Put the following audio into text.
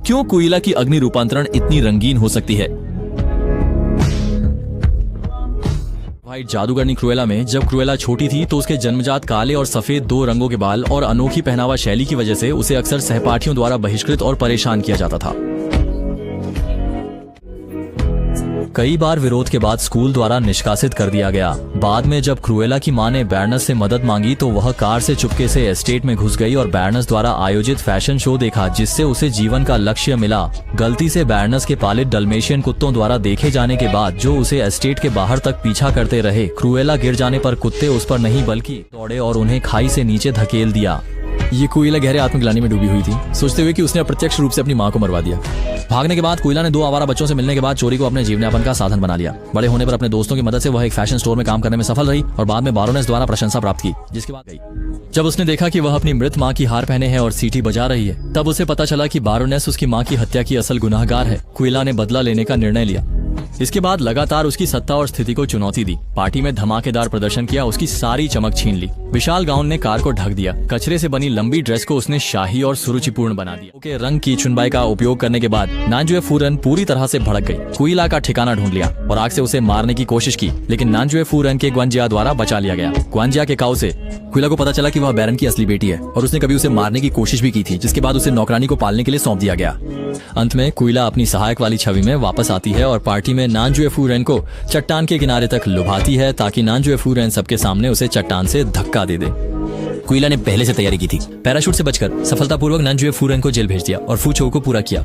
क्यों कुइला की अग्नि रूपांतरण इतनी रंगीन हो सकती है? व्हाइट जादूगरनी क्रुएला में जब क्रुएला छोटी थी तो उसके जन्मजात काले और सफेद 2 रंगों के बाल और अनोखी पहनावा शैली की वजह से उसे अक्सर सहपाठियों द्वारा बहिष्कृत और परेशान किया जाता था। कई बार विरोध के बाद स्कूल द्वारा निष्कासित कर दिया गया। बाद में जब क्रुएला की मां ने बैर्नस से मदद मांगी तो वह कार से चुपके से एस्टेट में घुस गई और बैर्नस द्वारा आयोजित फैशन शो देखा, जिससे उसे जीवन का लक्ष्य मिला। गलती से बैर्नस के पालित डल्मेशियन कुत्तों द्वारा देखे जाने के बाद जो उसे एस्टेट के बाहर तक पीछा करते रहे, क्रुएला गिर जाने पर कुत्ते उस पर नहीं बल्कि दौड़े और उन्हें खाई से नीचे धकेल दिया। ये कुइला गहरे आत्मग्लानि में डूबी हुई थी, सोचते हुए कि उसने अप्रत्यक्ष रूप से अपनी मां को मरवा दिया। भागने के बाद कुइला ने 2 आवारा बच्चों से मिलने के बाद चोरी को अपने जीवनयापन का साधन बना लिया। बड़े होने पर अपने दोस्तों की मदद से वह एक फैशन स्टोर में काम करने में सफल रही और बाद में बारोनेस द्वारा प्रशंसा प्राप्त की, जिसके बाद गई। जब उसने देखा कि वह अपनी मृत मां की हार पहने है और सीटी बजा रही है, तब उसे पता चला कि बारोनेस उसकी मां की हत्या की असल गुनाहगार है। कुइला ने बदला लेने का निर्णय लिया। इसके बाद लगातार उसकी सत्ता और स्थिति को चुनौती दी। पार्टी में धमाकेदार प्रदर्शन किया, उसकी सारी चमक छीन ली। विशाल गाउन ने कार को ढक दिया। कचरे से बनी लंबी ड्रेस को उसने शाही और सुरुचिपूर्ण बना दिया। के रंग की चुनबाई का उपयोग करने के बाद नानजुए फूरन पूरी तरह से भड़क गई। कुइला का ठिकाना ढूंढ लिया और आग से उसे मारने की कोशिश की, लेकिन नानजुए फूरन के ग्वांजिया द्वारा बचा लिया गया। ग्वांजिया के काऊ से कुइला को पता चला कि वह बैरन की असली बेटी है और उसने कभी उसे मारने की कोशिश भी की थी, जिसके बाद उसे नौकरानी को पालने के लिए सौंप दिया गया। अंत में कुइला अपनी सहायक वाली छवि में वापस आती है और पार्टी में नानजुए फूरन को चट्टान के किनारे तक लुभाती है ताकि नानजुए फूरन सबके सामने उसे चट्टान से धक्का दे दे। कुइला ने पहले से तैयारी की थी। पैराशूट से बचकर सफलतापूर्वक नानजुए फूरन को जेल भेज दिया और फूचो को पूरा किया।